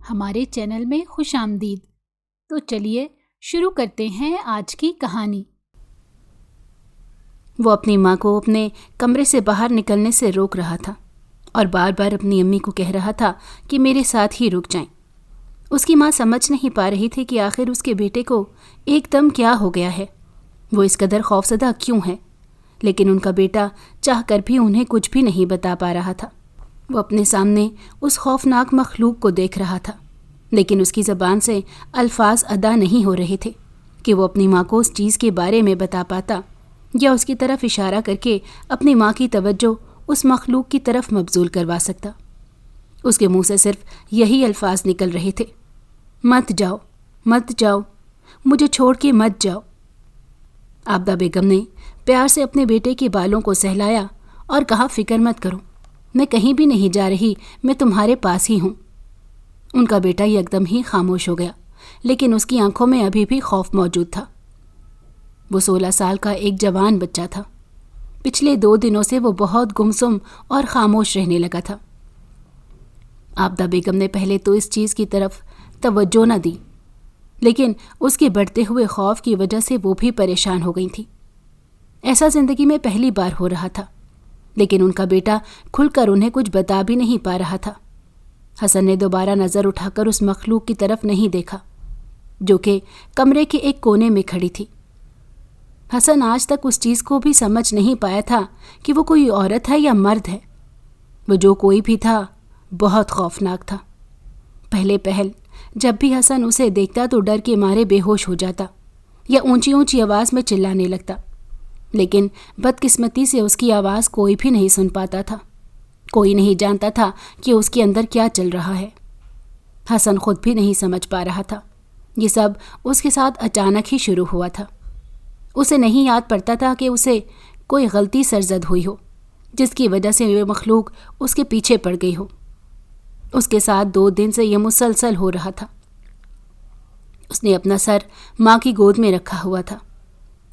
ہمارے چینل میں خوش آمدید۔ تو چلیے شروع کرتے ہیں آج کی کہانی۔ وہ اپنی ماں کو اپنے کمرے سے باہر نکلنے سے روک رہا تھا اور بار بار اپنی امی کو کہہ رہا تھا کہ میرے ساتھ ہی رک جائیں۔ اس کی ماں سمجھ نہیں پا رہی تھی کہ آخر اس کے بیٹے کو ایک دم کیا ہو گیا ہے، وہ اس قدر خوفزدہ کیوں ہے، لیکن ان کا بیٹا چاہ کر بھی انہیں کچھ بھی نہیں بتا پا رہا تھا۔ وہ اپنے سامنے اس خوفناک مخلوق کو دیکھ رہا تھا، لیکن اس کی زبان سے الفاظ ادا نہیں ہو رہے تھے کہ وہ اپنی ماں کو اس چیز کے بارے میں بتا پاتا یا اس کی طرف اشارہ کر کے اپنی ماں کی توجہ اس مخلوق کی طرف مبذول کروا سکتا۔ اس کے منہ سے صرف یہی الفاظ نکل رہے تھے، مت جاؤ، مت جاؤ، مجھے چھوڑ کے مت جاؤ۔ عابدہ بیگم نے پیار سے اپنے بیٹے کے بالوں کو سہلایا اور کہا، فکر مت کرو، میں کہیں بھی نہیں جا رہی، میں تمہارے پاس ہی ہوں۔ ان کا بیٹا یکدم ہی خاموش ہو گیا، لیکن اس کی آنکھوں میں ابھی بھی خوف موجود تھا۔ وہ 16 سال کا ایک جوان بچہ تھا۔ پچھلے 2 دنوں سے وہ بہت گمسم اور خاموش رہنے لگا تھا۔ عابدہ بیگم نے پہلے تو اس چیز کی طرف توجہ نہ دی، لیکن اس کے بڑھتے ہوئے خوف کی وجہ سے وہ بھی پریشان ہو گئی تھی۔ ایسا زندگی میں پہلی بار ہو رہا تھا، لیکن ان کا بیٹا کھل کر انہیں کچھ بتا بھی نہیں پا رہا تھا۔ حسن نے دوبارہ نظر اٹھا کر اس مخلوق کی طرف نہیں دیکھا جو کہ کمرے کے ایک کونے میں کھڑی تھی۔ حسن آج تک اس چیز کو بھی سمجھ نہیں پایا تھا کہ وہ کوئی عورت ہے یا مرد ہے۔ وہ جو کوئی بھی تھا بہت خوفناک تھا۔ پہلے پہل جب بھی حسن اسے دیکھتا تو ڈر کے مارے بے ہوش ہو جاتا یا اونچی اونچی آواز میں چلانے لگتا، لیکن بدقسمتی سے اس کی آواز کوئی بھی نہیں سن پاتا تھا۔ کوئی نہیں جانتا تھا کہ اس کے اندر کیا چل رہا ہے۔ حسن خود بھی نہیں سمجھ پا رہا تھا۔ یہ سب اس کے ساتھ اچانک ہی شروع ہوا تھا۔ اسے نہیں یاد پڑتا تھا کہ اسے کوئی غلطی سرزد ہوئی ہو جس کی وجہ سے وہ مخلوق اس کے پیچھے پڑ گئی ہو۔ اس کے ساتھ 2 دن سے یہ مسلسل ہو رہا تھا۔ اس نے اپنا سر ماں کی گود میں رکھا ہوا تھا۔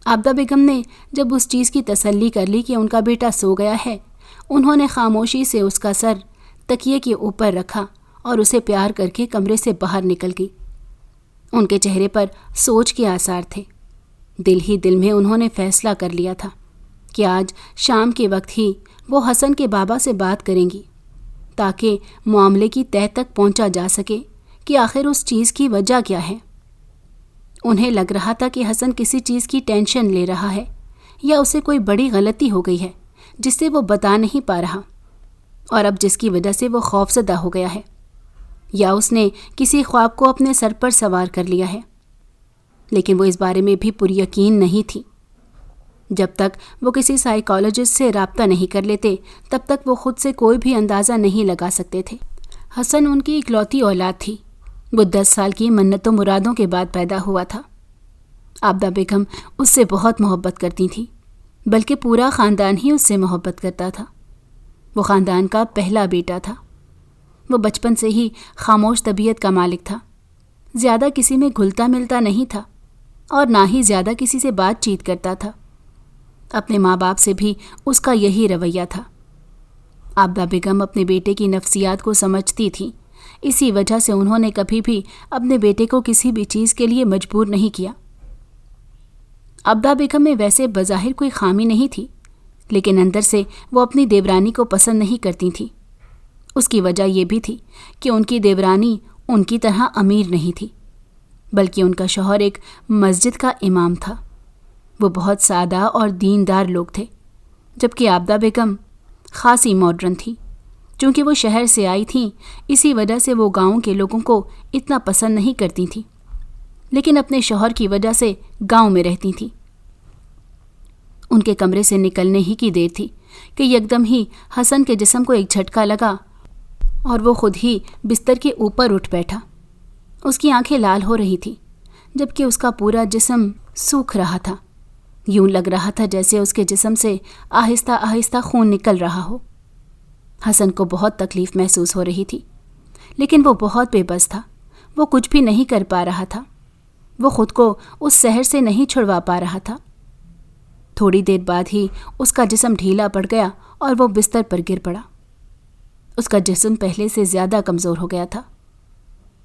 عابدہ بیگم نے جب اس چیز کی تسلی کر لی کہ ان کا بیٹا سو گیا ہے، انہوں نے خاموشی سے اس کا سر تکیے کے اوپر رکھا اور اسے پیار کر کے کمرے سے باہر نکل گئی۔ ان کے چہرے پر سوچ کے آثار تھے۔ دل ہی دل میں انہوں نے فیصلہ کر لیا تھا کہ آج شام کے وقت ہی وہ حسن کے بابا سے بات کریں گی تاکہ معاملے کی تہہ تک پہنچا جا سکے کہ آخر اس چیز کی وجہ کیا ہے۔ انہیں لگ رہا تھا کہ حسن کسی چیز کی ٹینشن لے رہا ہے یا اسے کوئی بڑی غلطی ہو گئی ہے جس سے وہ بتا نہیں پا رہا، اور اب جس کی وجہ سے وہ خوفزدہ ہو گیا ہے، یا اس نے کسی خواب کو اپنے سر پر سوار کر لیا ہے۔ لیکن وہ اس بارے میں بھی پوری یقین نہیں تھی۔ جب تک وہ کسی سائیکالوجسٹ سے رابطہ نہیں کر لیتے تب تک وہ خود سے کوئی بھی اندازہ نہیں لگا سکتے تھے۔ حسن ان کی اکلوتی اولاد تھی۔ وہ 10 سال کی منتوں مرادوں کے بعد پیدا ہوا تھا۔ عابدہ بیگم اس سے بہت محبت کرتی تھی، بلکہ پورا خاندان ہی اس سے محبت کرتا تھا۔ وہ خاندان کا پہلا بیٹا تھا۔ وہ بچپن سے ہی خاموش طبیعت کا مالک تھا، زیادہ کسی میں گھلتا ملتا نہیں تھا اور نہ ہی زیادہ کسی سے بات چیت کرتا تھا۔ اپنے ماں باپ سے بھی اس کا یہی رویہ تھا۔ عابدہ بیگم اپنے بیٹے کی نفسیات کو سمجھتی تھی، اسی وجہ سے انہوں نے کبھی بھی اپنے بیٹے کو کسی بھی چیز کے لیے مجبور نہیں کیا۔ عابدہ بیگم میں ویسے بظاہر کوئی خامی نہیں تھی، لیکن اندر سے وہ اپنی دیورانی کو پسند نہیں کرتی تھی۔ اس کی وجہ یہ بھی تھی کہ ان کی دیورانی ان کی طرح امیر نہیں تھی، بلکہ ان کا شوہر ایک مسجد کا امام تھا۔ وہ بہت سادہ اور دیندار لوگ تھے، جبکہ عابدہ بیگم خاصی ماڈرن تھی۔ چونکہ وہ شہر سے آئی تھیں، اسی وجہ سے وہ گاؤں کے لوگوں کو اتنا پسند نہیں کرتی تھیں، لیکن اپنے شوہر کی وجہ سے گاؤں میں رہتی تھیں۔ ان کے کمرے سے نکلنے ہی کی دیر تھی کہ یکدم ہی حسن کے جسم کو ایک جھٹکا لگا اور وہ خود ہی بستر کے اوپر اٹھ بیٹھا۔ اس کی آنکھیں لال ہو رہی تھیں، جبکہ اس کا پورا جسم سوکھ رہا تھا۔ یوں لگ رہا تھا جیسے اس کے جسم سے آہستہ آہستہ خون نکل رہا ہو۔ حسن کو بہت تکلیف محسوس ہو رہی تھی، لیکن وہ بہت بے بس تھا۔ وہ کچھ بھی نہیں کر پا رہا تھا۔ وہ خود کو اس زہر سے نہیں چھڑوا پا رہا تھا۔ تھوڑی دیر بعد ہی اس کا جسم ڈھیلا پڑ گیا اور وہ بستر پر گر پڑا۔ اس کا جسم پہلے سے زیادہ کمزور ہو گیا تھا۔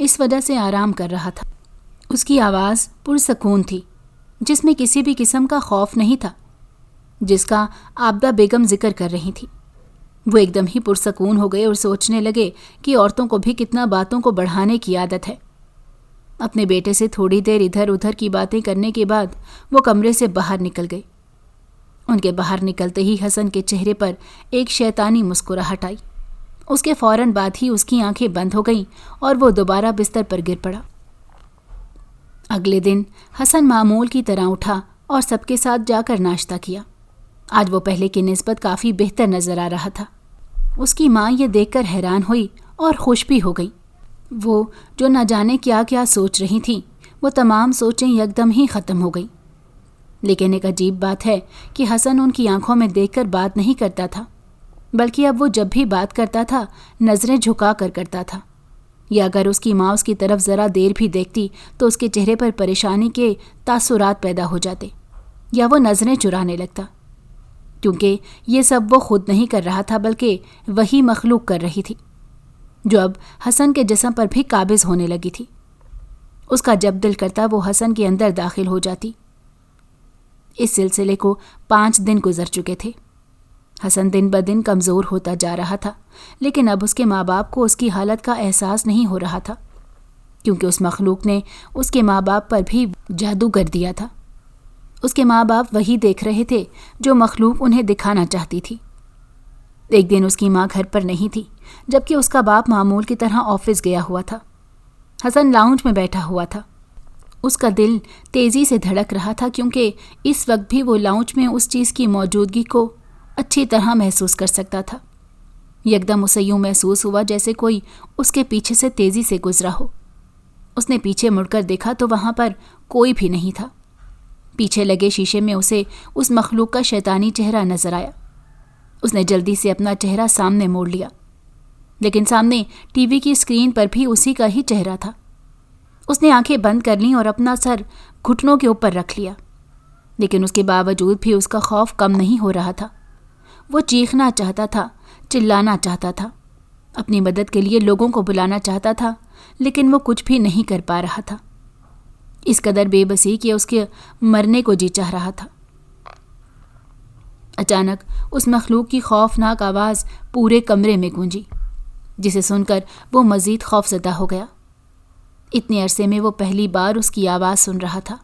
اس وجہ سے آرام کر رہا تھا۔ اس کی آواز پرسکون تھی، جس میں کسی بھی قسم کا خوف نہیں تھا، جس کا عابدہ بیگم ذکر کر رہی تھی۔ وہ ایک دم ہی پرسکون ہو گئے اور سوچنے لگے کہ عورتوں کو بھی کتنا باتوں کو بڑھانے کی عادت ہے۔ اپنے بیٹے سے تھوڑی دیر ادھر ادھر کی باتیں کرنے کے بعد وہ کمرے سے باہر نکل گئے۔ ان کے باہر نکلتے ہی حسن کے چہرے پر ایک شیطانی مسکراہٹ آئی۔ اس کے فوراً بعد ہی اس کی آنکھیں بند ہو گئیں اور وہ دوبارہ بستر پر گر پڑا۔ اگلے دن حسن معمول کی طرح اٹھا اور سب کے ساتھ جا کر ناشتہ کیا۔ آج وہ پہلے کی نسبت کافی بہتر نظر آ رہا تھا۔ اس کی ماں یہ دیکھ کر حیران ہوئی اور خوش بھی ہو گئی۔ وہ جو نہ جانے کیا کیا سوچ رہی تھیں، وہ تمام سوچیں یکدم ہی ختم ہو گئیں۔ لیکن ایک عجیب بات ہے کہ حسن ان کی آنکھوں میں دیکھ کر بات نہیں کرتا تھا، بلکہ اب وہ جب بھی بات کرتا تھا نظریں جھکا کر کرتا تھا، یا اگر اس کی ماں اس کی طرف ذرا دیر بھی دیکھتی تو اس کے چہرے پر پریشانی کے تاثرات پیدا ہو جاتے، یا وہ نظریں چرانے لگتا، کیونکہ یہ سب وہ خود نہیں کر رہا تھا بلکہ وہی مخلوق کر رہی تھی، جو اب حسن کے جسم پر بھی قابض ہونے لگی تھی۔ اس کا جب دل کرتا وہ حسن کے اندر داخل ہو جاتی۔ اس سلسلے کو 5 دن گزر چکے تھے۔ حسن دن بدن کمزور ہوتا جا رہا تھا، لیکن اب اس کے ماں باپ کو اس کی حالت کا احساس نہیں ہو رہا تھا، کیونکہ اس مخلوق نے اس کے ماں باپ پر بھی جادو کر دیا تھا۔ اس کے ماں باپ وہی دیکھ رہے تھے جو مخلوق انہیں دکھانا چاہتی تھی۔ ایک دن اس کی ماں گھر پر نہیں تھی، جبکہ اس کا باپ معمول کی طرح آفس گیا ہوا تھا۔ حسن لاؤنج میں بیٹھا ہوا تھا۔ اس کا دل تیزی سے دھڑک رہا تھا، کیونکہ اس وقت بھی وہ لاؤنج میں اس چیز کی موجودگی کو اچھی طرح محسوس کر سکتا تھا۔ یکدم اسے یوں محسوس ہوا جیسے کوئی اس کے پیچھے سے تیزی سے گزرا ہو۔ اس نے پیچھے مڑ کر دیکھا تو وہاں پر کوئی بھی نہیں تھا۔ پیچھے لگے شیشے میں اسے اس مخلوق کا شیطانی چہرہ نظر آیا۔ اس نے جلدی سے اپنا چہرہ سامنے موڑ لیا، لیکن سامنے ٹی وی کی اسکرین پر بھی اسی کا ہی چہرہ تھا۔ اس نے آنکھیں بند کر لیں اور اپنا سر گھٹنوں کے اوپر رکھ لیا، لیکن اس کے باوجود بھی اس کا خوف کم نہیں ہو رہا تھا۔ وہ چیخنا چاہتا تھا، چلانا چاہتا تھا، اپنی مدد کے لیے لوگوں کو بلانا چاہتا تھا، لیکن وہ کچھ بھی نہیں کر پا رہا تھا۔ اس قدر بے بسی کہ اس کے مرنے کو جی چاہ رہا تھا۔ اچانک اس مخلوق کی خوفناک آواز پورے کمرے میں گونجی، جسے سن کر وہ مزید خوفزدہ ہو گیا۔ اتنے عرصے میں وہ پہلی بار اس کی آواز سن رہا تھا۔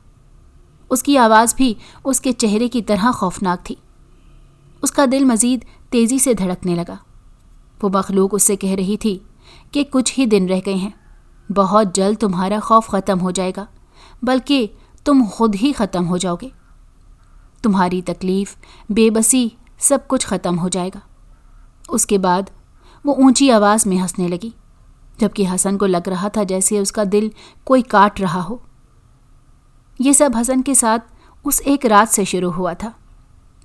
اس کی آواز بھی اس کے چہرے کی طرح خوفناک تھی۔ اس کا دل مزید تیزی سے دھڑکنے لگا۔ وہ مخلوق اس سے کہہ رہی تھی کہ کچھ ہی دن رہ گئے ہیں، بہت جلد تمہارا خوف ختم ہو جائے گا، بلکہ تم خود ہی ختم ہو جاؤ گے۔ تمہاری تکلیف، بے بسی، سب کچھ ختم ہو جائے گا۔ اس کے بعد وہ اونچی آواز میں ہنسنے لگی، جبکہ حسن کو لگ رہا تھا جیسے اس کا دل کوئی کاٹ رہا ہو۔ یہ سب حسن کے ساتھ اس ایک رات سے شروع ہوا تھا۔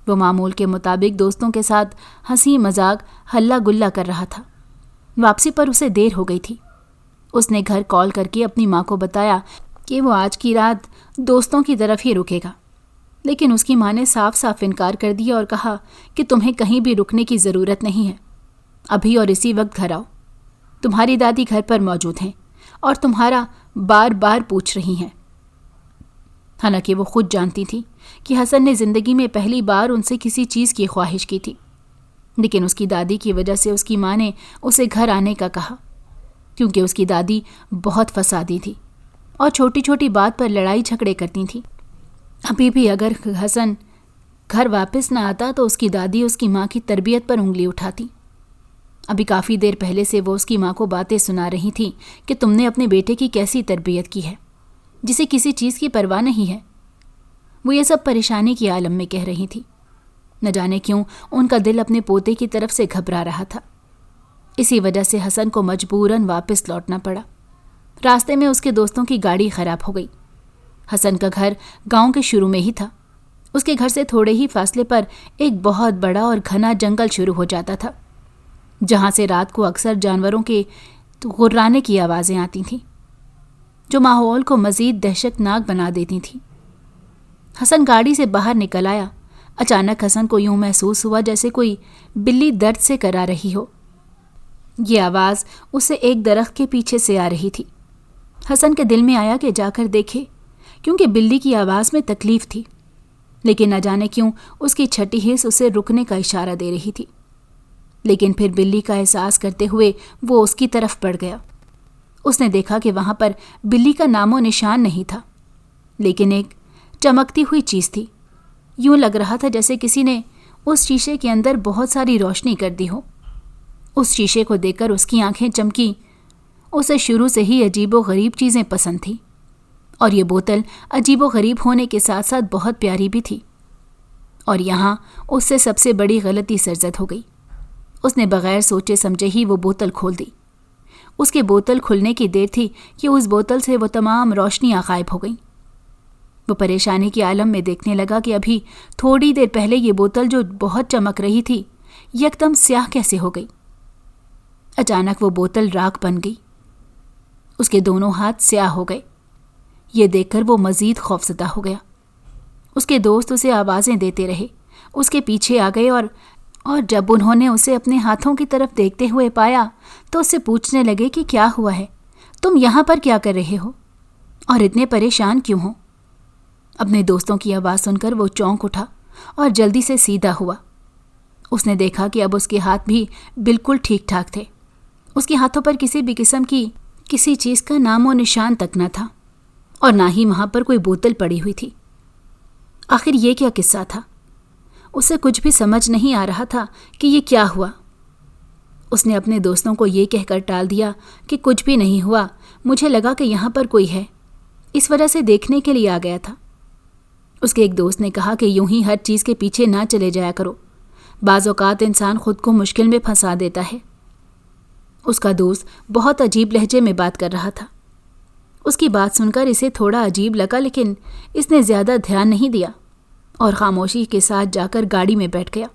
وہ معمول کے مطابق دوستوں کے ساتھ ہنسی مذاق ہلا گلا کر رہا تھا۔ واپسی پر اسے دیر ہو گئی تھی۔ اس نے گھر کال کر کے اپنی ماں کو بتایا کہ وہ آج کی رات دوستوں کی طرف ہی رکے گا، لیکن اس کی ماں نے صاف صاف انکار کر دیا اور کہا کہ تمہیں کہیں بھی رکنے کی ضرورت نہیں ہے، ابھی اور اسی وقت گھر آؤ۔ تمہاری دادی گھر پر موجود ہیں اور تمہارا بار بار پوچھ رہی ہیں۔ حالانکہ وہ خود جانتی تھی کہ حسن نے زندگی میں پہلی بار ان سے کسی چیز کی خواہش کی تھی، لیکن اس کی دادی کی وجہ سے اس کی ماں نے اسے گھر آنے کا کہا، کیونکہ اس کی دادی بہت فسادی تھی اور چھوٹی چھوٹی بات پر لڑائی جھگڑے کرتی تھی۔ ابھی بھی اگر حسن گھر واپس نہ آتا تو اس کی دادی اس کی ماں کی تربیت پر انگلی اٹھاتی۔ ابھی کافی دیر پہلے سے وہ اس کی ماں کو باتیں سنا رہی تھی کہ تم نے اپنے بیٹے کی کیسی تربیت کی ہے، جسے کسی چیز کی پرواہ نہیں ہے۔ وہ یہ سب پریشانی کی عالم میں کہہ رہی تھی۔ نہ جانے کیوں ان کا دل اپنے پوتے کی طرف سے گھبرا رہا تھا۔ اسی وجہ سے حسن کو مجبوراً واپس لوٹنا پڑا۔ راستے میں اس کے دوستوں کی گاڑی خراب ہو گئی۔ حسن کا گھر گاؤں کے شروع میں ہی تھا۔ اس کے گھر سے تھوڑے ہی فاصلے پر ایک بہت بڑا اور گھنا جنگل شروع ہو جاتا تھا، جہاں سے رات کو اکثر جانوروں کے غرانے کی آوازیں آتی تھیں، جو ماحول کو مزید دہشت ناک بنا دیتی تھیں۔ حسن گاڑی سے باہر نکل آیا۔ اچانک حسن کو یوں محسوس ہوا جیسے کوئی بلی درد سے کرا رہی ہو۔ یہ آواز اسے ایک درخت کے پیچھے سے آ رہی تھی۔ حسن کے دل میں آیا کہ جا کر دیکھے، کیونکہ بلی کی آواز میں تکلیف تھی، لیکن نہ جانے کیوں اس کی چھٹی حس اسے رکنے کا اشارہ دے رہی تھی۔ لیکن پھر بلی کا احساس کرتے ہوئے وہ اس کی طرف بڑھ گیا۔ اس نے دیکھا کہ وہاں پر بلی کا نام و نشان نہیں تھا، لیکن ایک چمکتی ہوئی چیز تھی۔ یوں لگ رہا تھا جیسے کسی نے اس شیشے کے اندر بہت ساری روشنی کر دی ہو۔ اس شیشے کو دیکھ کر اس کی آنکھیں چمکی۔ اسے شروع سے ہی عجیب و غریب چیزیں پسند تھیں، اور یہ بوتل عجیب و غریب ہونے کے ساتھ ساتھ بہت پیاری بھی تھی۔ اور یہاں اس سے سب سے بڑی غلطی سرزد ہو گئی۔ اس نے بغیر سوچے سمجھے ہی وہ بوتل کھول دی۔ اس کے بوتل کھلنے کی دیر تھی کہ اس بوتل سے وہ تمام روشنیاں غائب ہو گئیں۔ وہ پریشانی کے عالم میں دیکھنے لگا کہ ابھی تھوڑی دیر پہلے یہ بوتل جو بہت چمک رہی تھی یکدم سیاہ کیسے ہو گئی۔ اچانک وہ بوتل راکھ بن گئی۔ اس کے دونوں ہاتھ سیاہ ہو گئے۔ یہ دیکھ کر وہ مزید خوفزدہ ہو گیا۔ اس کے دوست اسے آوازیں دیتے رہے، اس کے پیچھے آ گئے، اور جب انہوں نے اسے اپنے ہاتھوں کی طرف دیکھتے ہوئے پایا تو اس سے پوچھنے لگے کہ کیا ہوا ہے، تم یہاں پر کیا کر رہے ہو اور اتنے پریشان کیوں ہو؟ اپنے دوستوں کی آواز سن کر وہ چونک اٹھا اور جلدی سے سیدھا ہوا۔ اس نے دیکھا کہ اب اس کے ہاتھ بھی بالکل ٹھیک ٹھاک تھے۔ اس کے ہاتھوں پر کسی بھی قسم کی کسی چیز کا نام و نشان تک نہ تھا، اور نہ ہی وہاں پر کوئی بوتل پڑی ہوئی تھی۔ آخر یہ کیا قصہ تھا؟ اسے کچھ بھی سمجھ نہیں آ رہا تھا کہ یہ کیا ہوا۔ اس نے اپنے دوستوں کو یہ کہہ کر ٹال دیا کہ کچھ بھی نہیں ہوا، مجھے لگا کہ یہاں پر کوئی ہے، اس وجہ سے دیکھنے کے لیے آ گیا تھا۔ اس کے ایک دوست نے کہا کہ یوں ہی ہر چیز کے پیچھے نہ چلے جایا کرو، بعض اوقات انسان خود کو مشکل میں پھنسا دیتا ہے۔ اس کا دوست بہت عجیب لہجے میں بات کر رہا تھا۔ اس کی بات سن کر اسے تھوڑا عجیب لگا، لیکن اس نے زیادہ دھیان نہیں دیا اور خاموشی کے ساتھ جا کر گاڑی میں بیٹھ گیا۔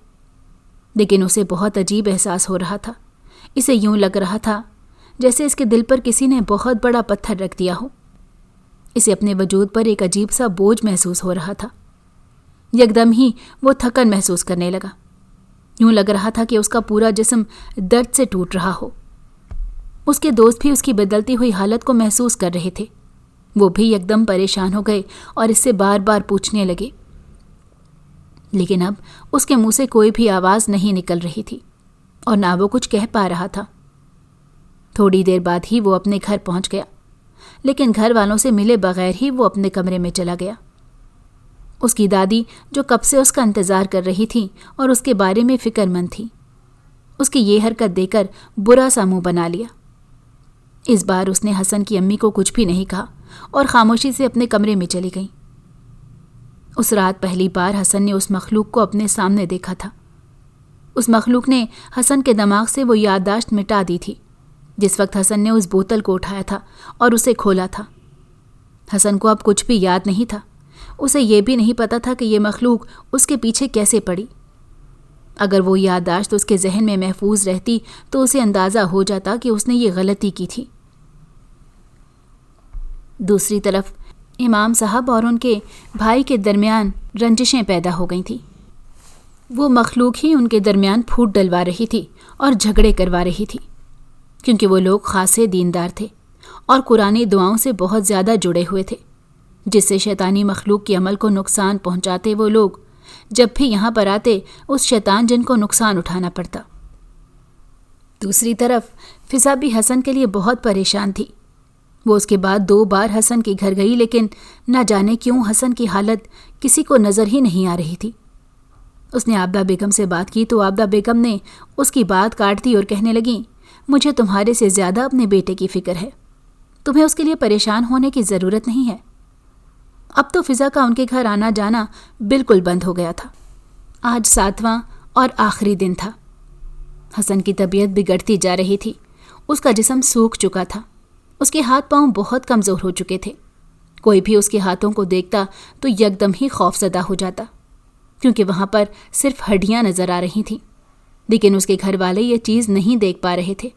لیکن اسے بہت عجیب احساس ہو رہا تھا۔ اسے یوں لگ رہا تھا جیسے اس کے دل پر کسی نے بہت بڑا پتھر رکھ دیا ہو۔ اسے اپنے وجود پر ایک عجیب سا بوجھ محسوس ہو رہا تھا۔ یکدم ہی وہ تھکن محسوس کرنے لگا۔ یوں لگ رہا تھا کہ اس کا پورا جسم درد سے ٹوٹ رہا ہو۔ اس کے دوست بھی اس کی بدلتی ہوئی حالت کو محسوس کر رہے تھے۔ وہ بھی یکدم پریشان ہو گئے اور اس سے بار بار پوچھنے لگے، لیکن اب اس کے منہ سے کوئی بھی آواز نہیں نکل رہی تھی اور نہ وہ کچھ کہہ پا رہا تھا۔ تھوڑی دیر بعد ہی وہ اپنے گھر پہنچ گیا، لیکن گھر والوں سے ملے بغیر ہی وہ اپنے کمرے میں چلا گیا۔ اس کی دادی جو کب سے اس کا انتظار کر رہی تھی اور اس کے بارے میں فکر مند تھی، اس کی یہ حرکت دیکھ کر برا سا منہ بنا لیا۔ اس بار اس نے حسن کی امی کو کچھ بھی نہیں کہا اور خاموشی سے اپنے کمرے میں چلی گئی۔ اس رات پہلی بار حسن نے اس مخلوق کو اپنے سامنے دیکھا تھا۔ اس مخلوق نے حسن کے دماغ سے وہ یادداشت مٹا دی تھی جس وقت حسن نے اس بوتل کو اٹھایا تھا اور اسے کھولا تھا۔ حسن کو اب کچھ بھی یاد نہیں تھا۔ اسے یہ بھی نہیں پتا تھا کہ یہ مخلوق اس کے پیچھے کیسے پڑی۔ اگر وہ یادداشت اس کے ذہن میں محفوظ رہتی تو اسے اندازہ ہو جاتا کہ اس نے یہ غلطی کی تھی۔ دوسری طرف امام صاحب اور ان کے بھائی کے درمیان رنجشیں پیدا ہو گئی تھیں۔ وہ مخلوق ہی ان کے درمیان پھوٹ ڈلوا رہی تھی اور جھگڑے کروا رہی تھی، کیونکہ وہ لوگ خاصے دیندار تھے اور قرآنی دعاؤں سے بہت زیادہ جڑے ہوئے تھے، جس سے شیطانی مخلوق کے عمل کو نقصان پہنچاتے وہ لوگ جب بھی یہاں پر آتے اس شیطان جن کو نقصان اٹھانا پڑتا۔ دوسری طرف فضا بھی حسن کے لیے بہت پریشان تھی۔ وہ اس کے بعد 2 بار حسن کے گھر گئی، لیکن نہ جانے کیوں حسن کی حالت کسی کو نظر ہی نہیں آ رہی تھی۔ اس نے عابدہ بیگم سے بات کی تو عابدہ بیگم نے اس کی بات کاٹ دی اور کہنے لگیں، مجھے تمہارے سے زیادہ اپنے بیٹے کی فکر ہے، تمہیں اس کے لیے پریشان ہونے کی ضرورت نہیں ہے۔ اب تو فضا کا ان کے گھر آنا جانا بالکل بند ہو گیا تھا۔ آج 7واں اور آخری دن تھا۔ حسن کی طبیعت بگڑتی جا رہی تھی، اس کا جسم سوکھ چکا تھا، اس کے ہاتھ پاؤں بہت کمزور ہو چکے تھے۔ کوئی بھی اس کے ہاتھوں کو دیکھتا تو یکدم ہی خوف زدہ ہو جاتا، کیونکہ وہاں پر صرف ہڈیاں نظر آ رہی تھیں۔ لیکن اس کے گھر والے یہ چیز نہیں دیکھ پا رہے تھے۔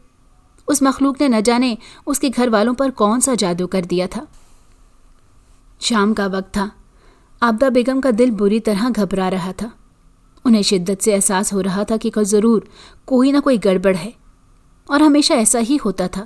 اس مخلوق نے نہ جانے اس کے گھر والوں پر کون سا جادو کر دیا تھا۔ شام کا وقت تھا۔ عابدہ بیگم کا دل بری طرح گھبرا رہا تھا۔ انہیں شدت سے احساس ہو رہا تھا کہ ضرور کوئی نہ کوئی گڑبڑ ہے، اور ہمیشہ ایسا ہی ہوتا تھا۔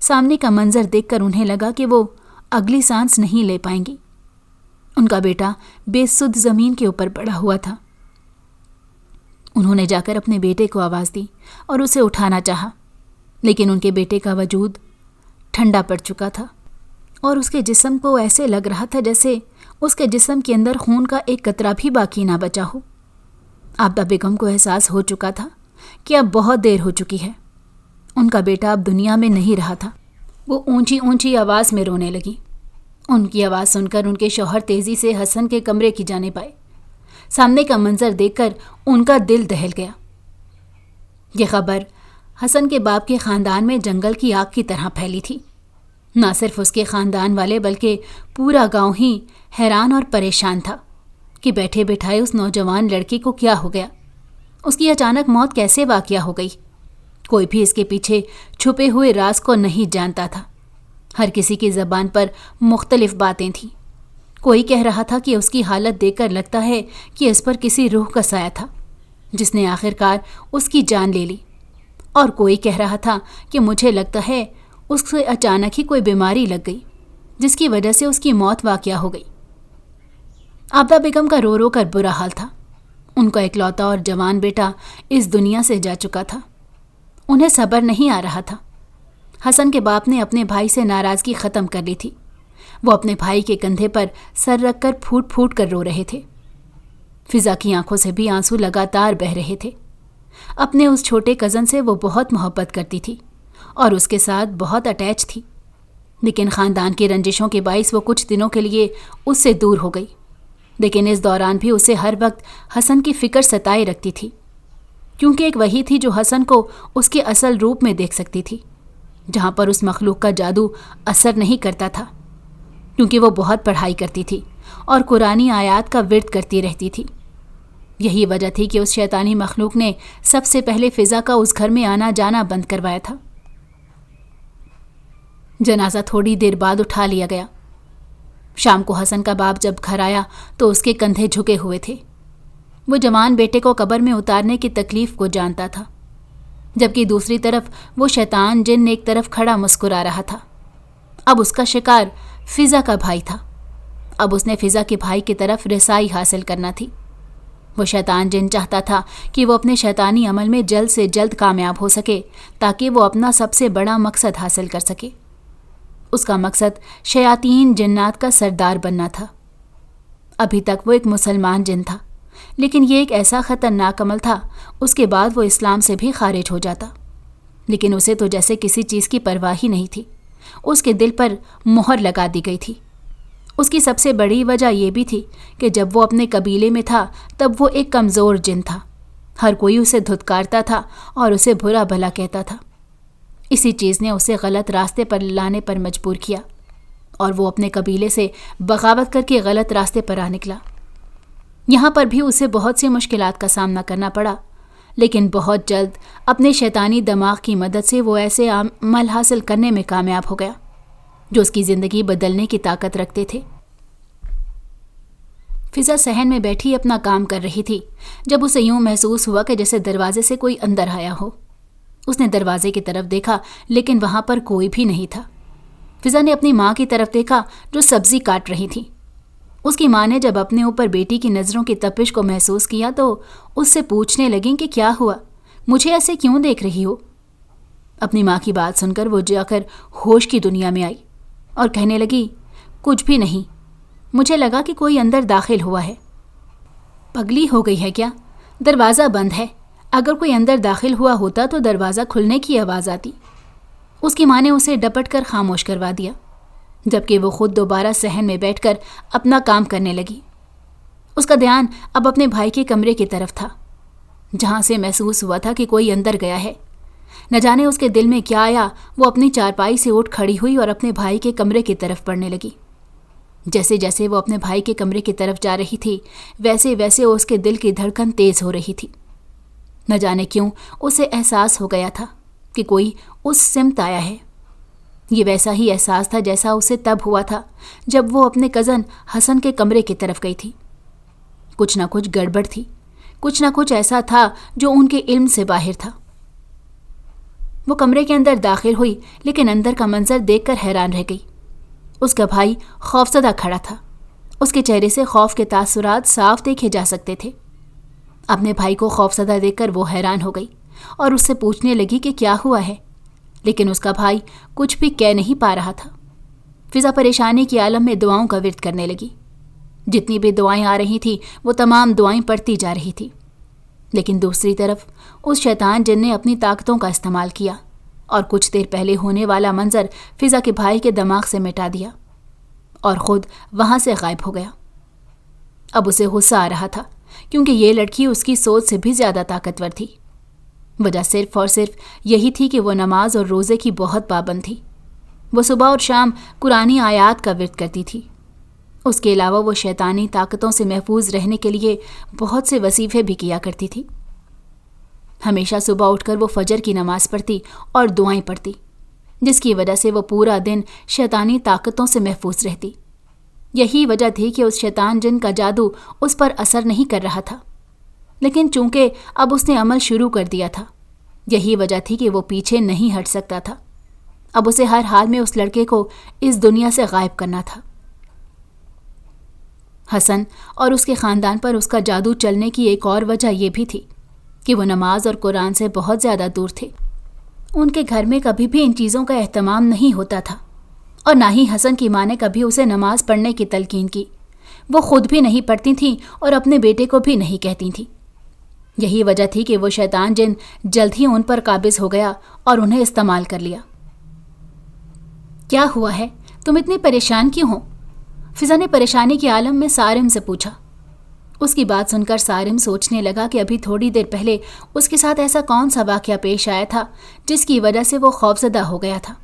سامنے کا منظر دیکھ کر انہیں لگا کہ وہ اگلی سانس نہیں لے پائیں گی۔ ان کا بیٹا بے سدھ زمین کے اوپر پڑا ہوا تھا۔ انہوں نے جا کر اپنے بیٹے کو آواز دی اور اسے اٹھانا چاہا، لیکن ان کے بیٹے کا وجود ٹھنڈا پڑ چکا تھا اور اس کے جسم کو ایسے لگ رہا تھا جیسے اس کے جسم کے اندر خون کا ایک قطرہ بھی باقی نہ بچا ہو۔ عابدہ بیگم کو احساس ہو چکا تھا کہ اب بہت دیر ہو چکی ہے، ان کا بیٹا اب دنیا میں نہیں رہا تھا۔ وہ اونچی اونچی آواز میں رونے لگی۔ ان کی آواز سن کر ان کے شوہر تیزی سے حسن کے کمرے کی جانب آئے۔ سامنے کا منظر دیکھ کر ان کا دل دہل گیا۔ یہ خبر حسن کے باپ کے خاندان میں جنگل کی آگ کی طرح پھیلی تھی۔ نہ صرف اس کے خاندان والے بلکہ پورا گاؤں ہی حیران اور پریشان تھا کہ بیٹھے بٹھائے اس نوجوان لڑکی کو کیا ہو گیا، اس کی اچانک موت کیسے واقع ہو گئی۔ کوئی بھی اس کے پیچھے چھپے ہوئے راز کو نہیں جانتا تھا۔ ہر کسی کی زبان پر مختلف باتیں تھیں۔ کوئی کہہ رہا تھا کہ اس کی حالت دیکھ کر لگتا ہے کہ اس پر کسی روح کا سایہ تھا جس نے آخرکار اس کی جان لے لی، اور کوئی کہہ رہا تھا کہ مجھے لگتا ہے اس سے اچانک ہی کوئی بیماری لگ گئی جس کی وجہ سے اس کی موت واقع ہو گئی۔ عابدہ بیگم کا رو رو کر برا حال تھا۔ ان کا اکلوتا اور جوان بیٹا اس دنیا سے جا چکا تھا۔ انہیں صبر نہیں آ رہا تھا۔ حسن کے باپ نے اپنے بھائی سے ناراضگی ختم کر لی تھی۔ وہ اپنے بھائی کے کندھے پر سر رکھ کر پھوٹ پھوٹ کر رو رہے تھے۔ فضا کی آنکھوں سے بھی آنسو لگاتار بہہ رہے تھے۔ اپنے اس چھوٹے کزن سے وہ بہت محبت کرتی تھی اور اس کے ساتھ بہت اٹیچ تھی، لیکن خاندان کی رنجشوں کے باعث وہ کچھ دنوں کے لیے اس سے دور ہو گئی۔ لیکن اس دوران بھی اسے ہر وقت حسن کی فکر ستائے رکھتی تھی، کیونکہ ایک وہی تھی جو حسن کو اس کے اصل روپ میں دیکھ سکتی تھی، جہاں پر اس مخلوق کا جادو اثر نہیں کرتا تھا، کیونکہ وہ بہت پڑھائی کرتی تھی اور قرآنی آیات کا ورد کرتی رہتی تھی۔ یہی وجہ تھی کہ اس شیطانی مخلوق نے سب سے پہلے فضا کا اس گھر میں آنا جانا بند کروایا تھا۔ جنازہ تھوڑی دیر بعد اٹھا لیا گیا۔ شام کو حسن کا باپ جب گھر آیا تو اس کے کندھے جھکے ہوئے تھے۔ وہ جوان بیٹے کو قبر میں اتارنے کی تکلیف کو جانتا تھا، جبکہ دوسری طرف وہ شیطان جن ایک طرف کھڑا مسکرا رہا تھا۔ اب اس کا شکار فضا کا بھائی تھا۔ اب اس نے فضا کے بھائی کی طرف رسائی حاصل کرنا تھی۔ وہ شیطان جن چاہتا تھا کہ وہ اپنے شیطانی عمل میں جلد سے جلد کامیاب ہو سکے تاکہ وہ اپنا سب سے بڑا مقصد حاصل کر سکے۔ اس کا مقصد شیاطین جنات کا سردار بننا تھا۔ ابھی تک وہ ایک مسلمان جن تھا، لیکن یہ ایک ایسا خطرناک عمل تھا، اس کے بعد وہ اسلام سے بھی خارج ہو جاتا، لیکن اسے تو جیسے کسی چیز کی پرواہ ہی نہیں تھی۔ اس کے دل پر مہر لگا دی گئی تھی۔ اس کی سب سے بڑی وجہ یہ بھی تھی کہ جب وہ اپنے قبیلے میں تھا تب وہ ایک کمزور جن تھا۔ ہر کوئی اسے دھتکارتا تھا اور اسے برا بھلا کہتا تھا۔ اسی چیز نے اسے غلط راستے پر لانے پر مجبور کیا اور وہ اپنے قبیلے سے بغاوت کر کے غلط راستے پر آ نکلا۔ یہاں پر بھی اسے بہت سی مشکلات کا سامنا کرنا پڑا، لیکن بہت جلد اپنے شیطانی دماغ کی مدد سے وہ ایسے عمل حاصل کرنے میں کامیاب ہو گیا جو اس کی زندگی بدلنے کی طاقت رکھتے تھے۔ فضا صحن میں بیٹھی اپنا کام کر رہی تھی جب اسے یوں محسوس ہوا کہ جیسے دروازے سے کوئی اندر آیا ہو۔ اس نے دروازے کی طرف دیکھا لیکن وہاں پر کوئی بھی نہیں تھا۔ فضا نے اپنی ماں کی طرف دیکھا جو سبزی کاٹ رہی تھی۔ اس کی ماں نے جب اپنے اوپر بیٹی کی نظروں کی تپش کو محسوس کیا تو اس سے پوچھنے لگیں کہ کیا ہوا، مجھے ایسے کیوں دیکھ رہی ہو؟ اپنی ماں کی بات سن کر وہ جا کر ہوش کی دنیا میں آئی اور کہنے لگی، کچھ بھی نہیں، مجھے لگا کہ کوئی اندر داخل ہوا ہے۔ پگلی ہو گئی ہے کیا؟ دروازہ بند ہے، اگر کوئی اندر داخل ہوا ہوتا تو دروازہ کھلنے کی آواز آتی۔ اس کی ماں نے اسے ڈپٹ کر خاموش کروا دیا، جبکہ وہ خود دوبارہ صحن میں بیٹھ کر اپنا کام کرنے لگی۔ اس کا دھیان اب اپنے بھائی کے کمرے کی طرف تھا، جہاں سے محسوس ہوا تھا کہ کوئی اندر گیا ہے۔ نہ جانے اس کے دل میں کیا آیا، وہ اپنی چارپائی سے اٹھ کھڑی ہوئی اور اپنے بھائی کے کمرے کی طرف بڑھنے لگی۔ جیسے جیسے وہ اپنے بھائی کے کمرے کی طرف جا رہی تھی ویسے ویسے اس کے دل کی دھڑکن تیز ہو رہی تھی۔ نہ جانے کیوں اسے احساس ہو گیا تھا کہ کوئی اس سمت آیا ہے۔ یہ ویسا ہی احساس تھا جیسا اسے تب ہوا تھا جب وہ اپنے کزن حسن کے کمرے کی طرف گئی تھی۔ کچھ نہ کچھ گڑبڑ تھی، کچھ نہ کچھ ایسا تھا جو ان کے علم سے باہر تھا۔ وہ کمرے کے اندر داخل ہوئی لیکن اندر کا منظر دیکھ کر حیران رہ گئی۔ اس کا بھائی خوفزدہ کھڑا تھا۔ اس کے چہرے سے خوف کے تاثرات صاف دیکھے جا سکتے تھے۔ اپنے بھائی کو خوفزدہ دیکھ کر وہ حیران ہو گئی اور اس سے پوچھنے لگی کہ کیا ہوا ہے، لیکن اس کا بھائی کچھ بھی کہہ نہیں پا رہا تھا۔ فضا پریشانی کی عالم میں دعاؤں کا ورد کرنے لگی۔ جتنی بھی دعائیں آ رہی تھیں وہ تمام دعائیں پڑھتی جا رہی تھی، لیکن دوسری طرف اس شیطان جن نے اپنی طاقتوں کا استعمال کیا اور کچھ دیر پہلے ہونے والا منظر فضا کے بھائی کے دماغ سے مٹا دیا اور خود وہاں سے غائب ہو گیا۔ اب اسے غصہ آ رہا تھا کیونکہ یہ لڑکی اس کی سوچ سے بھی زیادہ طاقتور تھی۔ وجہ صرف اور صرف یہی تھی کہ وہ نماز اور روزے کی بہت پابند تھی۔ وہ صبح اور شام قرآنی آیات کا ورد کرتی تھی۔ اس کے علاوہ وہ شیطانی طاقتوں سے محفوظ رہنے کے لیے بہت سے وظیفے بھی کیا کرتی تھی۔ ہمیشہ صبح اٹھ کر وہ فجر کی نماز پڑھتی اور دعائیں پڑھتی، جس کی وجہ سے وہ پورا دن شیطانی طاقتوں سے محفوظ رہتی۔ یہی وجہ تھی کہ اس شیطان جن کا جادو اس پر اثر نہیں کر رہا تھا، لیکن چونکہ اب اس نے عمل شروع کر دیا تھا، یہی وجہ تھی کہ وہ پیچھے نہیں ہٹ سکتا تھا۔ اب اسے ہر حال میں اس لڑکے کو اس دنیا سے غائب کرنا تھا۔ حسن اور اس کے خاندان پر اس کا جادو چلنے کی ایک اور وجہ یہ بھی تھی کہ وہ نماز اور قرآن سے بہت زیادہ دور تھے۔ ان کے گھر میں کبھی بھی ان چیزوں کا اہتمام نہیں ہوتا تھا، اور نہ ہی حسن کی ماں نے کبھی اسے نماز پڑھنے کی تلقین کی۔ وہ خود بھی نہیں پڑھتی تھیں اور اپنے بیٹے کو بھی نہیں کہتی تھیں۔ یہی وجہ تھی کہ وہ شیطان جن جلد ہی ان پر قابض ہو گیا اور انہیں استعمال کر لیا۔ کیا ہوا ہے؟ تم اتنی پریشان کیوں ہو؟ فضا نے پریشانی کے عالم میں سارم سے پوچھا۔ اس کی بات سن کر سارم سوچنے لگا کہ ابھی تھوڑی دیر پہلے اس کے ساتھ ایسا کون سا واقعہ پیش آیا تھا جس کی وجہ سے وہ خوفزدہ ہو گیا تھا،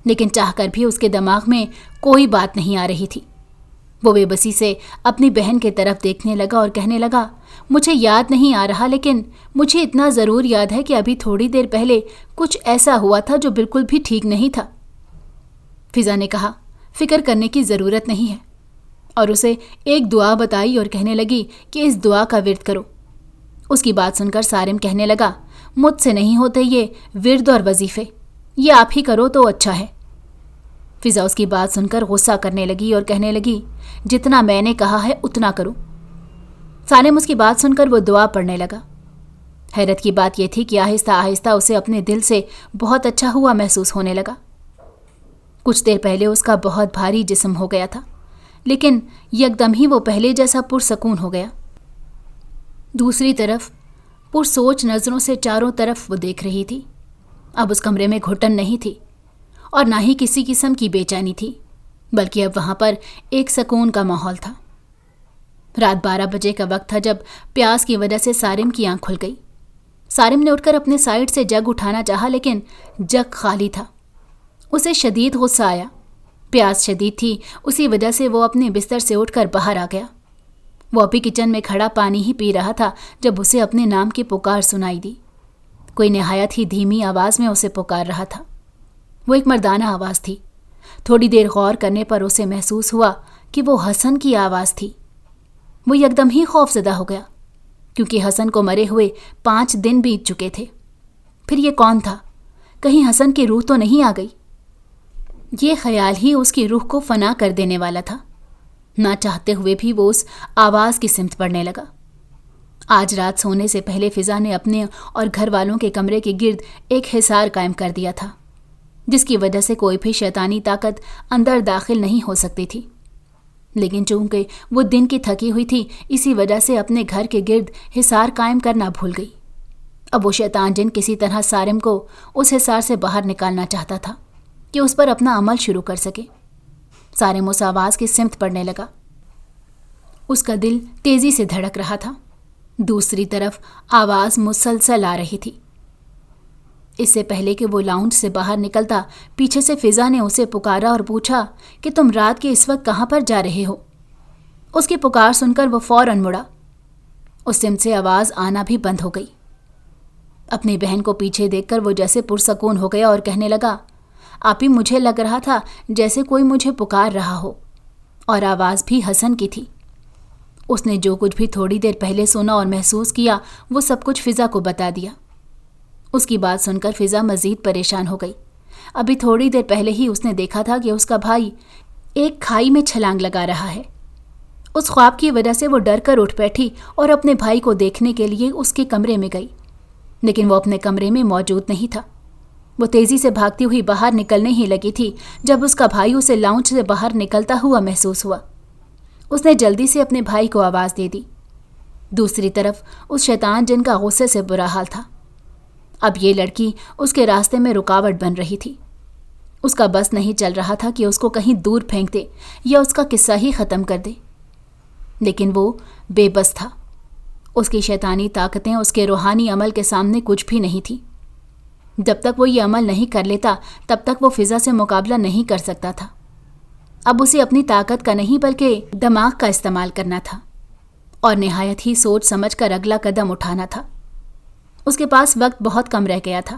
لیکن چاہ کر بھی اس کے دماغ میں کوئی بات نہیں آ رہی تھی۔ وہ بے بسی سے اپنی بہن کی طرف دیکھنے لگا اور کہنے لگا، مجھے یاد نہیں آ رہا، لیکن مجھے اتنا ضرور یاد ہے کہ ابھی تھوڑی دیر پہلے کچھ ایسا ہوا تھا جو بالکل بھی ٹھیک نہیں تھا۔ فضا نے کہا، فکر کرنے کی ضرورت نہیں ہے، اور اسے ایک دعا بتائی اور کہنے لگی کہ اس دعا کا ورد کرو۔ اس کی بات سن کر سارم کہنے لگا، مجھ سے نہیں ہوتے یہ ورد اور وظیفے، یہ آپ ہی کرو تو اچھا ہے۔ فضا اس کی بات سن کر غصہ کرنے لگی اور کہنے لگی، جتنا میں نے کہا ہے اتنا کرو۔ سارم اس کی بات سن کر وہ دعا پڑھنے لگا۔ حیرت کی بات یہ تھی کہ آہستہ آہستہ اسے اپنے دل سے بہت اچھا ہوا محسوس ہونے لگا۔ کچھ دیر پہلے اس کا بہت بھاری جسم ہو گیا تھا، لیکن یکدم ہی وہ پہلے جیسا پرسکون ہو گیا۔ دوسری طرف پرسوچ نظروں سے چاروں طرف وہ دیکھ رہی تھی۔ اب اس کمرے میں گھٹن نہیں تھی اور نہ ہی کسی قسم کی بے چینی تھی، بلکہ اب وہاں پر ایک سکون کا ماحول تھا۔ رات 12 بجے کا وقت تھا جب پیاس کی وجہ سے سارم کی آنکھ کھل گئی۔ سارم نے اٹھ کر اپنے سائڈ سے جگ اٹھانا چاہا، لیکن جگ خالی تھا۔ اسے شدید غصہ آیا۔ پیاس شدید تھی، اسی وجہ سے وہ اپنے بستر سے اٹھ کر باہر آ گیا۔ وہ ابھی کچن میں کھڑا پانی ہی پی رہا تھا جب اسے اپنے نام کی پکار سنائی دی۔ کوئی نہایت ہی دھیمی آواز میں اسے پکار رہا تھا۔ وہ ایک مردانہ آواز تھی۔ تھوڑی دیر غور کرنے پر اسے محسوس ہوا کہ وہ حسن کی آواز تھی۔ وہ یکدم ہی خوفزدہ ہو گیا، کیونکہ حسن کو مرے ہوئے 5 دن بیت چکے تھے۔ پھر یہ کون تھا؟ کہیں حسن کی روح تو نہیں آ گئی؟ یہ خیال ہی اس کی روح کو فنا کر دینے والا تھا۔ نہ چاہتے ہوئے بھی وہ اس آواز کی سمت بڑھنے لگا۔ آج رات سونے سے پہلے فضا نے اپنے اور گھر والوں کے کمرے کے گرد ایک حصار قائم کر دیا تھا، جس کی وجہ سے کوئی بھی شیطانی طاقت اندر داخل نہیں ہو سکتی تھی۔ لیکن چونکہ وہ دن کی تھکی ہوئی تھی، اسی وجہ سے اپنے گھر کے گرد حصار قائم کرنا بھول گئی۔ اب وہ شیطان جن کسی طرح سارم کو اس حصار سے باہر نکالنا چاہتا تھا کہ اس پر اپنا عمل شروع کر سکے۔ سارم اس آواز کی سمت پڑنے لگا۔ اس کا دل تیزی سے دھڑک رہا تھا۔ دوسری طرف آواز مسلسل آ رہی تھی۔ اس سے پہلے کہ وہ لاؤنج سے باہر نکلتا، پیچھے سے فضا نے اسے پکارا اور پوچھا کہ تم رات کے اس وقت کہاں پر جا رہے ہو؟ اس کی پکار سن کر وہ فوراً مڑا۔ اس سمت سے آواز آنا بھی بند ہو گئی۔ اپنی بہن کو پیچھے دیکھ کر وہ جیسے پرسکون ہو گیا اور کہنے لگا، آپی مجھے لگ رہا تھا جیسے کوئی مجھے پکار رہا ہو، اور آواز بھی حسن کی تھی۔ اس نے جو کچھ بھی تھوڑی دیر پہلے سنا اور محسوس کیا وہ سب کچھ فضا کو بتا دیا۔ اس کی بات سن کر فضا مزید پریشان ہو گئی۔ ابھی تھوڑی دیر پہلے ہی اس نے دیکھا تھا کہ اس کا بھائی ایک کھائی میں چھلانگ لگا رہا ہے۔ اس خواب کی وجہ سے وہ ڈر کر اٹھ بیٹھی اور اپنے بھائی کو دیکھنے کے لیے اس کے کمرے میں گئی، لیکن وہ اپنے کمرے میں موجود نہیں تھا۔ وہ تیزی سے بھاگتی ہوئی باہر نکلنے ہی لگی تھی جب اس کا بھائی اسے لاؤنج سے باہر نکلتا ہوا محسوس ہوا۔ اس نے جلدی سے اپنے بھائی کو آواز دے دی۔ دوسری طرف اس شیطان جن کا غصے سے برا حال تھا۔ اب یہ لڑکی اس کے راستے میں رکاوٹ بن رہی تھی۔ اس کا بس نہیں چل رہا تھا کہ اس کو کہیں دور پھینک دے یا اس کا قصہ ہی ختم کر دے، لیکن وہ بے بس تھا۔ اس کی شیطانی طاقتیں اس کے روحانی عمل کے سامنے کچھ بھی نہیں تھی۔ جب تک وہ یہ عمل نہیں کر لیتا تب تک وہ فضا سے مقابلہ نہیں کر سکتا تھا۔ اب اسے اپنی طاقت کا نہیں بلکہ دماغ کا استعمال کرنا تھا اور نہایت ہی سوچ سمجھ کر اگلا قدم اٹھانا تھا۔ اس کے پاس وقت بہت کم رہ گیا تھا۔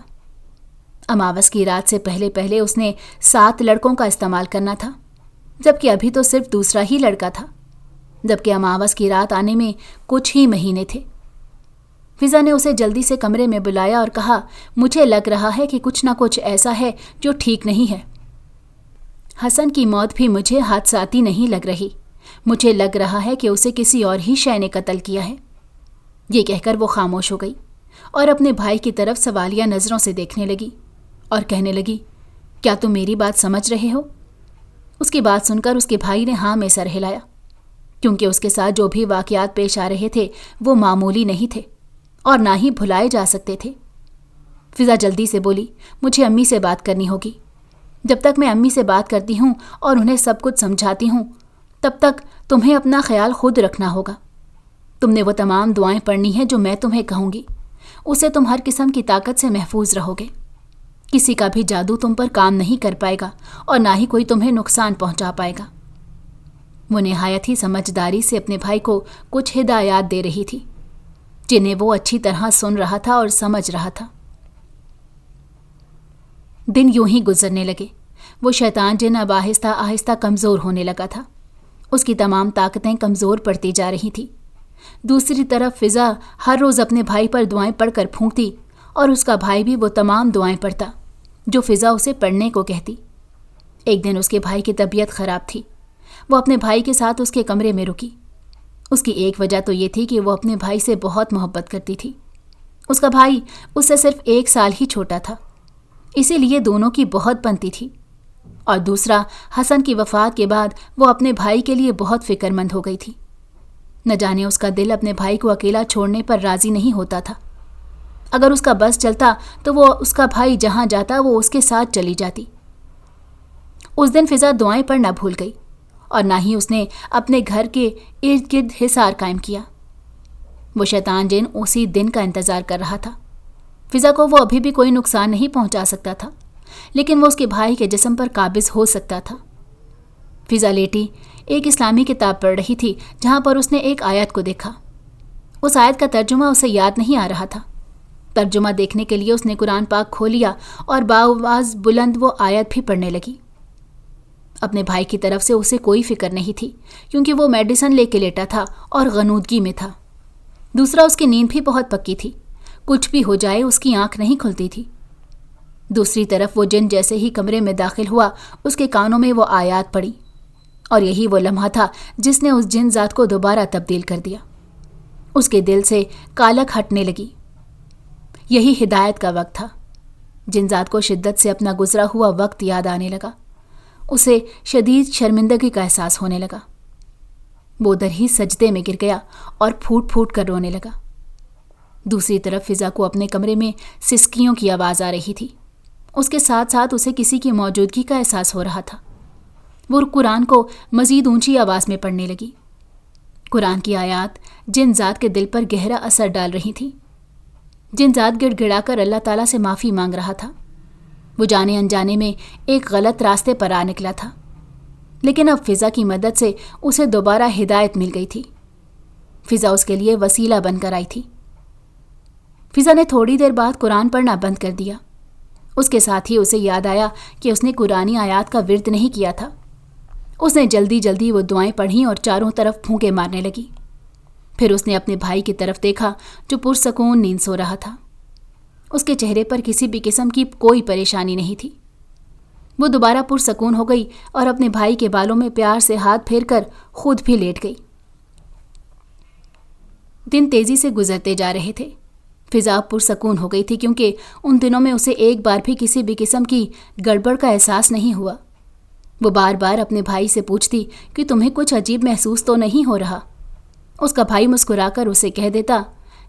اماوس کی رات سے پہلے اس نے 7 لڑکوں کا استعمال کرنا تھا، جبکہ ابھی تو صرف دوسرا ہی لڑکا تھا، جبکہ اماوس کی رات آنے میں کچھ ہی مہینے تھے۔ فضا نے اسے جلدی سے کمرے میں بلایا اور کہا، مجھے لگ رہا ہے کہ کچھ نہ کچھ ایسا ہے جو ٹھیک نہیں ہے۔ حسن کی موت بھی مجھے حادثاتی نہیں لگ رہی، مجھے لگ رہا ہے کہ اسے کسی اور ہی شے نے قتل کیا ہے۔ یہ کہہ کر وہ خاموش ہو گئی اور اپنے بھائی کی طرف سوالیہ نظروں سے دیکھنے لگی اور کہنے لگی، کیا تم میری بات سمجھ رہے ہو؟ اس کی بات سن کر اس کے بھائی نے ہاں میں سر ہلایا، کیونکہ اس کے ساتھ جو بھی واقعات پیش آ رہے تھے وہ معمولی نہیں تھے اور نہ ہی بھلائے جا سکتے تھے۔ فضا جلدی سے بولی، مجھے امی سے بات کرنی ہوگی۔ جب تک میں امی سے بات کرتی ہوں اور انہیں سب کچھ سمجھاتی ہوں تب تک تمہیں اپنا خیال خود رکھنا ہوگا۔ تم نے وہ تمام دعائیں پڑھنی ہیں جو میں تمہیں کہوں گی، اسے تم ہر قسم کی طاقت سے محفوظ رہو گے۔ کسی کا بھی جادو تم پر کام نہیں کر پائے گا اور نہ ہی کوئی تمہیں نقصان پہنچا پائے گا۔ وہ نہایت ہی سمجھداری سے اپنے بھائی کو کچھ ہدایات دے رہی تھی جنہیں وہ اچھی طرح سن رہا تھا اور سمجھ رہا تھا۔ دن یوں ہی گزرنے لگے۔ وہ شیطان جن اب آہستہ آہستہ کمزور ہونے لگا تھا۔ اس کی تمام طاقتیں کمزور پڑتی جا رہی تھیں۔ دوسری طرف فضا ہر روز اپنے بھائی پر دعائیں پڑھ کر پھونکتی اور اس کا بھائی بھی وہ تمام دعائیں پڑھتا جو فضا اسے پڑھنے کو کہتی۔ ایک دن اس کے بھائی کی طبیعت خراب تھی۔ وہ اپنے بھائی کے ساتھ اس کے کمرے میں رکی۔ اس کی ایک وجہ تو یہ تھی کہ وہ اپنے بھائی سے بہت محبت کرتی تھی۔ اس کا بھائی اس سے صرف 1 سال ہی چھوٹا تھا، اسی لیے دونوں کی بہت بنتی تھی، اور دوسرا حسن کی وفات کے بعد وہ اپنے بھائی کے لیے بہت فکر مند ہو گئی تھی۔ نہ جانے اس کا دل اپنے بھائی کو اکیلا چھوڑنے پر راضی نہیں ہوتا تھا۔ اگر اس کا بس چلتا تو وہ اس کا بھائی جہاں جاتا وہ اس کے ساتھ چلی جاتی۔ اس دن فضا دعائیں پڑھنا بھول گئی اور نہ ہی اس نے اپنے گھر کے ارد گرد حصار قائم کیا۔ وہ شیطان جن اسی دن کا انتظار کر رہا تھا۔ فضا کو وہ ابھی بھی کوئی نقصان نہیں پہنچا سکتا تھا، لیکن وہ اس کے بھائی کے جسم پر قابض ہو سکتا تھا۔ فضا لیٹی ایک اسلامی کتاب پڑھ رہی تھی جہاں پر اس نے ایک آیت کو دیکھا۔ اس آیت کا ترجمہ اسے یاد نہیں آ رہا تھا۔ ترجمہ دیکھنے کے لیے اس نے قرآن پاک کھول لیا اور باآواز بلند وہ آیت بھی پڑھنے لگی۔ اپنے بھائی کی طرف سے اسے کوئی فکر نہیں تھی، کیونکہ وہ میڈیسن لے کے لیٹا تھا اور غنودگی میں تھا۔ دوسرا اس کی نیند بھی بہت پکی تھی، کچھ بھی ہو جائے اس کی آنکھ نہیں کھلتی تھی۔ دوسری طرف وہ جن جیسے ہی کمرے میں داخل ہوا اس کے کانوں میں وہ آیات پڑی، اور یہی وہ لمحہ تھا جس نے اس جن ذات کو دوبارہ تبدیل کر دیا۔ اس کے دل سے کالک ہٹنے لگی۔ یہی ہدایت کا وقت تھا۔ جن ذات کو شدت سے اپنا گزرا ہوا وقت یاد آنے لگا۔ اسے شدید شرمندگی کا احساس ہونے لگا۔ وہ ادھر ہی سجدے میں گر گیا اور پھوٹ پھوٹ کر رونے لگا۔ دوسری طرف فضا کو اپنے کمرے میں سسکیوں کی آواز آ رہی تھی۔ اس کے ساتھ ساتھ اسے کسی کی موجودگی کا احساس ہو رہا تھا۔ وہ قرآن کو مزید اونچی آواز میں پڑھنے لگی۔ قرآن کی آیات جن ذات کے دل پر گہرا اثر ڈال رہی تھی۔ جن ذات گڑ گڑا کر اللہ تعالیٰ سے معافی مانگ رہا تھا۔ وہ جانے انجانے میں ایک غلط راستے پر آ نکلا تھا، لیکن اب فضا کی مدد سے اسے دوبارہ ہدایت مل گئی تھی۔ فضا اس کے لیے وسیلہ بن کر آئی تھی۔ فضا نے تھوڑی دیر بعد قرآن پڑھنا بند کر دیا۔ اس کے ساتھ ہی اسے یاد آیا کہ اس نے قرآنی آیات کا ورد نہیں کیا تھا۔ اس نے جلدی جلدی وہ دعائیں پڑھیں اور چاروں طرف پھونکے مارنے لگی۔ پھر اس نے اپنے بھائی کی طرف دیکھا جو پرسکون نیند سو رہا تھا۔ اس کے چہرے پر کسی بھی قسم کی کوئی پریشانی نہیں تھی۔ وہ دوبارہ پرسکون ہو گئی اور اپنے بھائی کے بالوں میں پیار سے ہاتھ پھیر کر خود بھی لیٹ گئی۔ دن تیزی سے گزرتے جا رہے تھے۔ فضا پرسکون ہو گئی تھی کیونکہ ان دنوں میں اسے ایک بار بھی کسی بھی قسم کی گڑبڑ کا احساس نہیں ہوا۔ وہ بار بار اپنے بھائی سے پوچھتی کہ تمہیں کچھ عجیب محسوس تو نہیں ہو رہا؟ اس کا بھائی مسکرا کر اسے کہہ دیتا،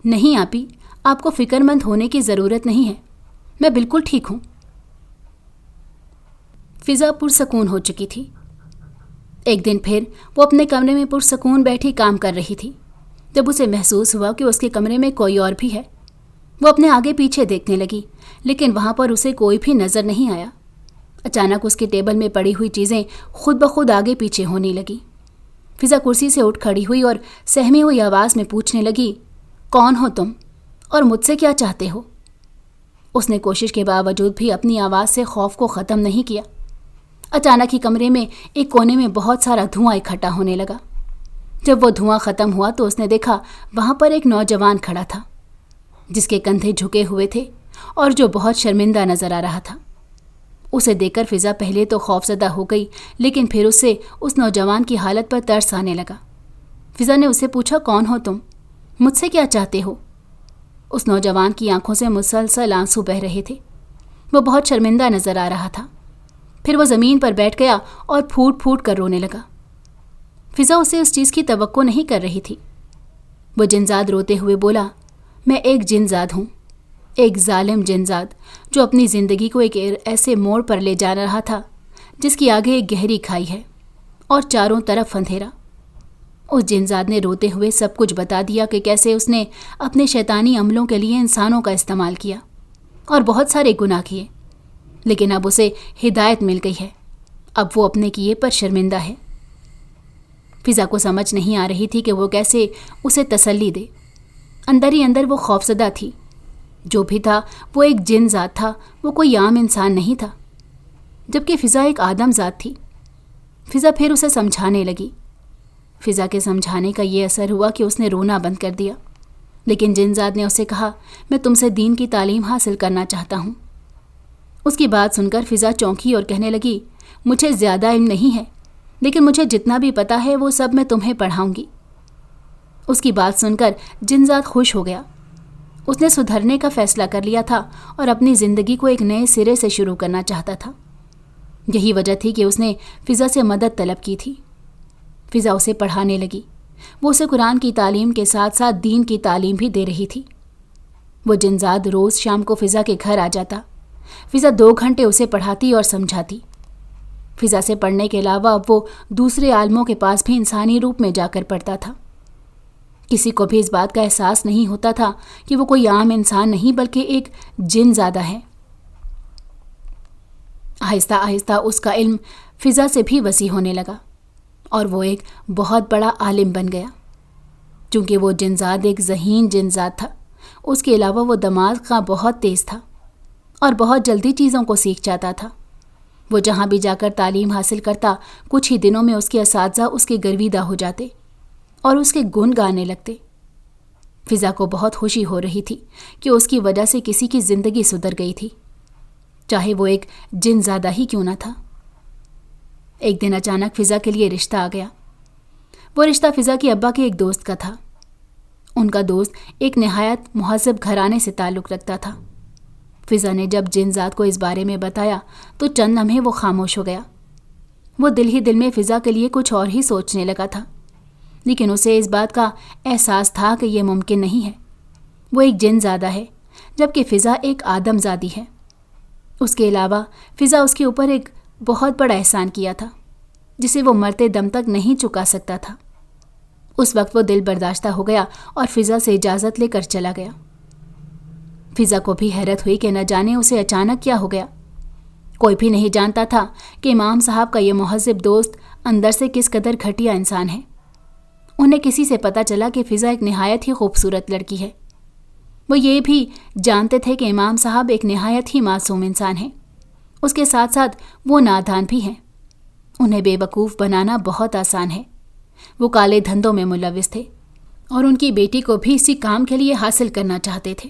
نہیں آپی، آپ کو فکر مند ہونے کی ضرورت نہیں ہے، میں بالکل ٹھیک ہوں۔ فضا پرسکون ہو چکی تھی۔ ایک دن پھر وہ اپنے کمرے میں پرسکون بیٹھی کام کر رہی تھی جب اسے محسوس ہوا کہ اس کے کمرے میں کوئی اور بھی ہے۔ وہ اپنے آگے پیچھے دیکھنے لگی لیکن وہاں پر اسے کوئی بھی نظر نہیں آیا۔ اچانک اس کے ٹیبل میں پڑی ہوئی چیزیں خود بخود آگے پیچھے ہونے لگی۔ فضا کرسی سے اٹھ کھڑی ہوئی اور سہمی ہوئی آواز میں پوچھنے لگی، کون ہو تم اور مجھ سے کیا چاہتے ہو؟ اس نے کوشش کے باوجود بھی اپنی آواز سے خوف کو ختم نہیں کیا۔ اچانک ہی کمرے میں ایک کونے میں بہت سارا دھواں اکٹھا ہونے لگا۔ جب وہ دھواں ختم ہوا تو اس نے دیکھا وہاں پر ایک نوجوان کھڑا تھا جس کے کندھے جھکے ہوئے تھے اور جو بہت شرمندہ نظر آ رہا تھا۔ اسے دیکھ کر فضا پہلے تو خوفزدہ ہو گئی لیکن پھر اسے اس نوجوان کی حالت پر ترس آنے لگا۔ فضا نے اسے پوچھا، کون ہو تم؟ مجھ سے کیا چاہتے ہو؟ اس نوجوان کی آنکھوں سے مسلسل آنسو بہہ رہے تھے۔ وہ بہت شرمندہ نظر آ رہا تھا۔ پھر وہ زمین پر بیٹھ گیا اور پھوٹ پھوٹ کر رونے لگا۔ فضا اسے اس چیز کی توقع نہیں کر رہی تھی۔ وہ جنزاد روتے ہوئے بولا، میں ایک جنزاد ہوں، ایک ظالم جنزاد جو اپنی زندگی کو ایک ایسے موڑ پر لے جا رہا تھا جس کی آگے ایک گہری کھائی ہے اور چاروں طرف اندھیرا۔ اس جنزاد نے روتے ہوئے سب کچھ بتا دیا کہ کیسے اس نے اپنے شیطانی عملوں کے لیے انسانوں کا استعمال کیا اور بہت سارے گناہ کیے، لیکن اب اسے ہدایت مل گئی ہے، اب وہ اپنے کیے پر شرمندہ ہے۔ فضا کو سمجھ نہیں آ رہی تھی کہ وہ کیسے اسے تسلی دے۔ اندر ہی اندر وہ خوفزدہ تھی۔ جو بھی تھا وہ ایک جن ذات تھا، وہ کوئی عام انسان نہیں تھا، جبکہ فضا ایک آدم ذات تھی۔ فضا پھر اسے سمجھانے لگی۔ فضا کے سمجھانے کا یہ اثر ہوا کہ اس نے رونا بند کر دیا، لیکن جن ذات نے اسے کہا، میں تم سے دین کی تعلیم حاصل کرنا چاہتا ہوں۔ اس کی بات سن کر فضا چونکی اور کہنے لگی، مجھے زیادہ علم نہیں ہے لیکن مجھے جتنا بھی پتا ہے وہ سب میں تمہیں پڑھاؤں گی۔ اس کی بات سن کر جنزاد خوش ہو گیا۔ اس نے سدھرنے کا فیصلہ کر لیا تھا اور اپنی زندگی کو ایک نئے سرے سے شروع کرنا چاہتا تھا۔ یہی وجہ تھی کہ اس نے فضا سے مدد طلب کی تھی۔ فضا اسے پڑھانے لگی۔ وہ اسے قرآن کی تعلیم کے ساتھ ساتھ دین کی تعلیم بھی دے رہی تھی۔ وہ جنزاد روز شام کو فضا کے گھر آ جاتا۔ فضا 2 گھنٹے اسے پڑھاتی اور سمجھاتی۔ فضا سے پڑھنے کے علاوہ اب وہ دوسرے عالموں کے پاس بھی انسانی روپ میں جا کر پڑھتا تھا۔ کسی کو بھی اس بات کا احساس نہیں ہوتا تھا کہ وہ کوئی عام انسان نہیں بلکہ ایک جن زادہ ہے۔ آہستہ آہستہ اس کا علم فضا سے بھی وسیع ہونے لگا اور وہ ایک بہت بڑا عالم بن گیا۔ چونکہ وہ جنزاد ایک ذہین جنزاد تھا، اس کے علاوہ وہ دماغ کا بہت تیز تھا اور بہت جلدی چیزوں کو سیکھ جاتا تھا۔ وہ جہاں بھی جا کر تعلیم حاصل کرتا، کچھ ہی دنوں میں اس کے اساتذہ اس کے گرویدہ ہو جاتے اور اس کے گن گانے لگتے۔ فضا کو بہت خوشی ہو رہی تھی کہ اس کی وجہ سے کسی کی زندگی سدھر گئی تھی، چاہے وہ ایک جن زادہ ہی کیوں نہ تھا۔ ایک دن اچانک فضا کے لیے رشتہ آ گیا۔ وہ رشتہ فضا کے ابا کے ایک دوست کا تھا۔ ان کا دوست ایک نہایت مہذب گھرانے سے تعلق رکھتا تھا۔ فضا نے جب جنزاد کو اس بارے میں بتایا تو چند لمحے وہ خاموش ہو گیا۔ وہ دل ہی دل میں فضا کے لیے کچھ اور ہی سوچنے لگا تھا، لیکن اسے اس بات کا احساس تھا کہ یہ ممکن نہیں ہے۔ وہ ایک جن زادہ ہے جبکہ فضا ایک آدم زادی ہے۔ اس کے علاوہ فضا اس کے اوپر ایک بہت بڑا احسان کیا تھا جسے وہ مرتے دم تک نہیں چکا سکتا تھا۔ اس وقت وہ دل برداشتہ ہو گیا اور فضا سے اجازت لے کر چلا گیا۔ فضا کو بھی حیرت ہوئی کہ نہ جانے اسے اچانک کیا ہو گیا۔ کوئی بھی نہیں جانتا تھا کہ امام صاحب کا یہ مہذب دوست اندر سے کس قدر گھٹیا انسان ہے۔ انہیں کسی سے پتہ چلا کہ فضا ایک نہایت ہی خوبصورت لڑکی ہے۔ وہ یہ بھی جانتے تھے کہ امام صاحب ایک نہایت ہی معصوم انسان ہیں، اس کے ساتھ ساتھ وہ نادان بھی ہیں۔ انہیں بے وقوف بنانا بہت آسان ہے۔ وہ کالے دھندوں میں ملوث تھے اور ان کی بیٹی کو بھی اسی کام کے لیے حاصل کرنا چاہتے تھے۔